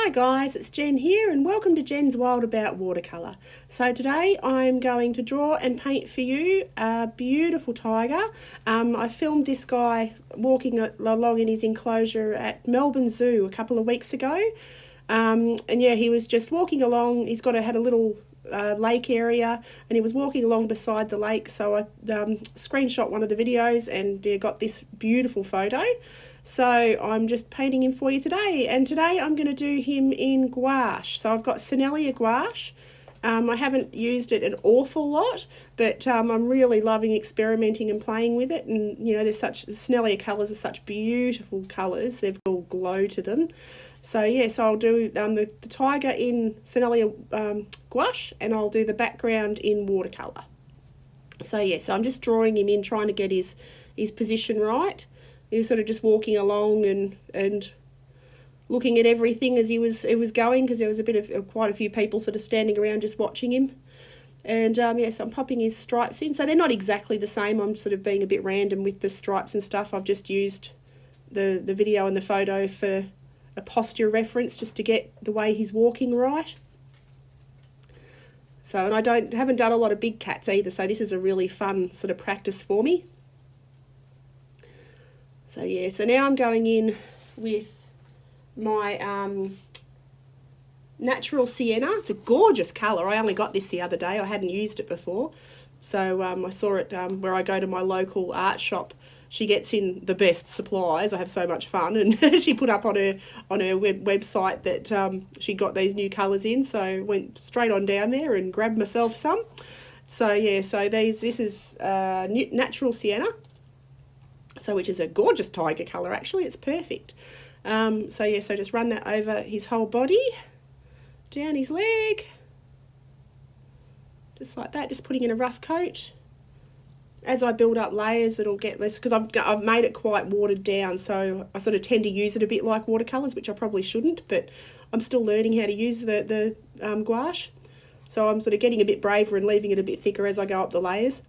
Hi guys, it's Jen here and welcome to Jen's Wild About Watercolour. So today I'm going to draw and paint for you a beautiful tiger. I filmed this guy walking along in his enclosure at Melbourne Zoo a couple of weeks ago. And yeah, he was just walking along. Had a little lake area and he was walking along beside the lake, so I screenshot one of the videos and got this beautiful photo. So I'm just painting him for you today, and today I'm going to do him in gouache. So I've got sennelier gouache. I haven't used it an awful lot, but I'm really loving experimenting and playing with it. And you know, the sennelier colours are such beautiful colours; they've all glow to them. So yeah, so I'll do the tiger in sennelier gouache, and I'll do the background in watercolour. So yeah, so I'm just drawing him in, trying to get his position right. He was sort of just walking along and looking at everything as he was going, because there was quite a few people sort of standing around just watching him. And yeah, so I'm popping his stripes in. So they're not exactly the same. I'm sort of being a bit random with the stripes and stuff. I've just used the video and the photo for a posture reference, just to get the way he's walking right. So, and I haven't done a lot of big cats either, so this is a really fun sort of practice for me. So yeah, so now I'm going in with my natural sienna. It's a gorgeous colour. I only got this the other day. I hadn't used it before. So I saw it where I go to my local art shop. She gets in the best supplies. I have so much fun, and she put up on her website that she got these new colours in. So I went straight on down there and grabbed myself some. So yeah, so this is natural sienna. So which is a gorgeous tiger colour actually. It's perfect. So yeah, so just run that over his whole body, down his leg, just like that. Just putting in a rough coat. As I build up layers, it'll get less, because I've made it quite watered down, so I sort of tend to use it a bit like watercolours, which I probably shouldn't, but I'm still learning how to use the gouache. So I'm sort of getting a bit braver and leaving it a bit thicker as I go up the layers.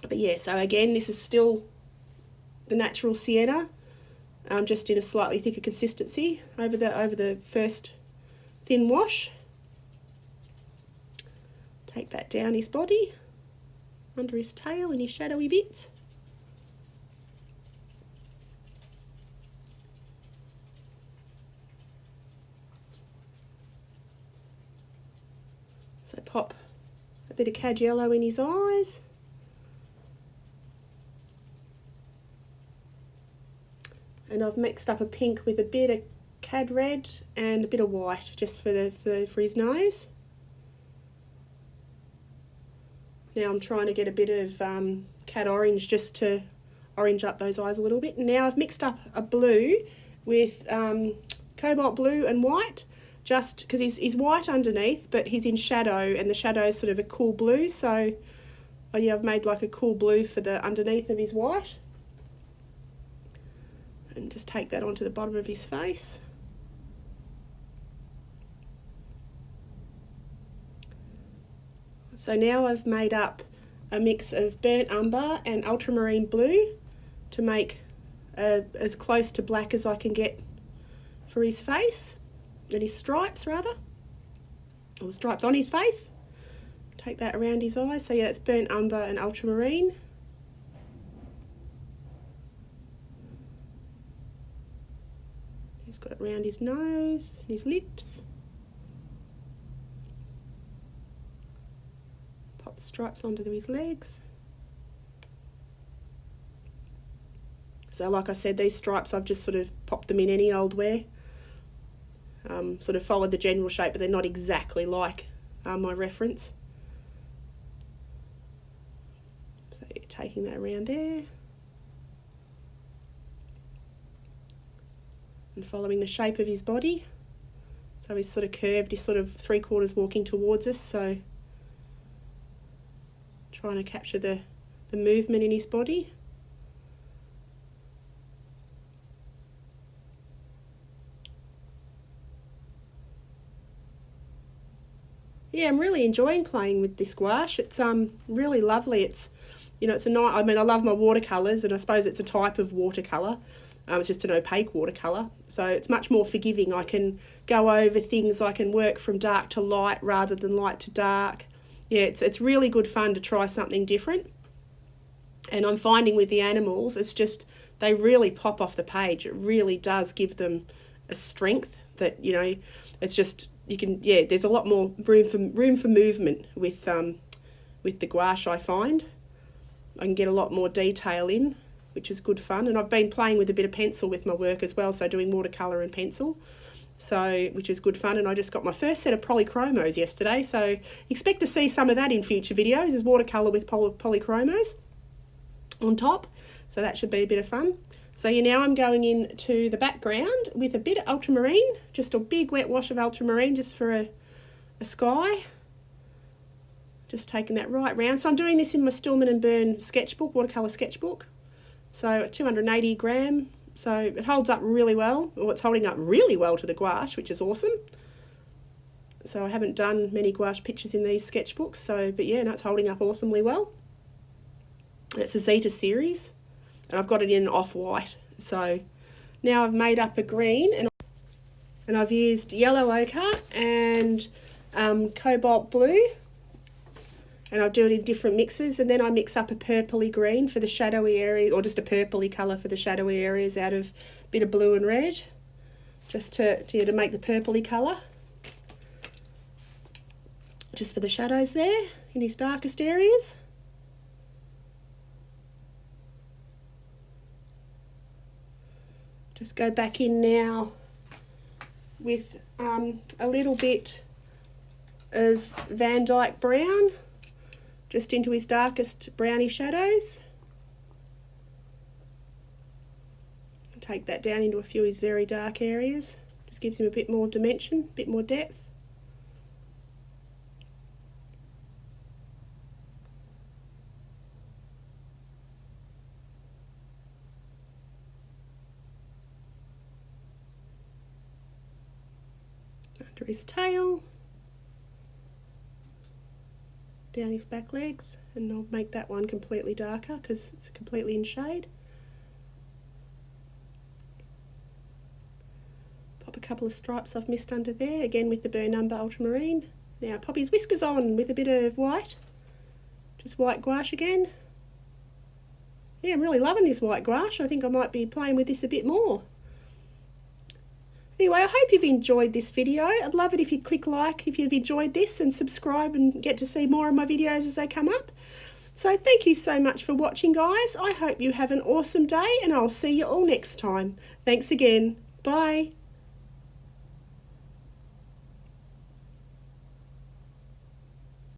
But yeah, so again, this is still the natural sienna, just in a slightly thicker consistency over the first thin wash. Take that down his body, under his tail and his shadowy bits. So pop a bit of cad yellow in his eyes. And I've mixed up a pink with a bit of cad red and a bit of white, just for his nose. Now I'm trying to get a bit of cad orange, just to orange up those eyes a little bit. And now I've mixed up a blue with cobalt blue and white, just because he's white underneath, but he's in shadow, and the shadow is sort of a cool blue. So oh yeah, I've made like a cool blue for the underneath of his white. And just take that onto the bottom of his face. So now I've made up a mix of burnt umber and ultramarine blue to make as close to black as I can get for his face, and his stripes rather, or the stripes on his face. Take that around his eyes. So yeah, it's burnt umber and ultramarine. He's got it around his nose and his lips. Pop the stripes onto his legs. So like I said, these stripes, I've just sort of popped them in any old where. Sort of followed the general shape, but they're not exactly like my reference. So you're taking that around there. And following the shape of his body. So he's sort of curved, he's sort of 3/4 walking towards us, so trying to capture the movement in his body. Yeah, I'm really enjoying playing with this gouache. It's really lovely. It's, you know, it's a nice, I mean, I love my watercolours, and I suppose it's a type of watercolour. It's just an opaque watercolour, so it's much more forgiving. I can go over things, I can work from dark to light rather than light to dark. Yeah, it's really good fun to try something different. And I'm finding with the animals, it's just, they really pop off the page. It really does give them a strength that, you know, it's just, you can, yeah, there's a lot more room for movement with the gouache, I find. I can get a lot more detail in, which is good fun. And I've been playing with a bit of pencil with my work as well, so doing watercolour and pencil, so which is good fun. And I just got my first set of polychromos yesterday, so expect to see some of that in future videos, is watercolour with polychromos on top, so that should be a bit of fun. So now I'm going into the background with a bit of ultramarine, just a big wet wash of ultramarine just for a sky. Just taking that right round. So I'm doing this in my Stillman & Byrne sketchbook, watercolour sketchbook. So 280 gram, so it holds up really well. Well, it's holding up really well to the gouache, which is awesome. So I haven't done many gouache pictures in these sketchbooks, so, but yeah, no, it's holding up awesomely well. It's a Zeta series, and I've got it in off-white. So now I've made up a green, and I've used yellow ochre and cobalt blue, and I'll do it in different mixes, and then I mix up a purpley green for the shadowy areas, or just a purpley colour for the shadowy areas out of a bit of blue and red, just to make the purpley colour, just for the shadows there in his darkest areas. Just go back in now with a little bit of Van Dyke brown, just into his darkest browny shadows. Take that down into a few of his very dark areas. Just gives him a bit more dimension, a bit more depth. Under his tail, down his back legs, and I'll make that one completely darker because it's completely in shade. Pop a couple of stripes I've missed under there, again with the Burn Umber Ultramarine. Now pop his whiskers on with a bit of white, just white gouache again. Yeah, I'm really loving this white gouache. I think I might be playing with this a bit more. Anyway, I hope you've enjoyed this video. I'd love it if you click like if you've enjoyed this, and subscribe and get to see more of my videos as they come up. So thank you so much for watching, guys. I hope you have an awesome day, and I'll see you all next time. Thanks again. Bye.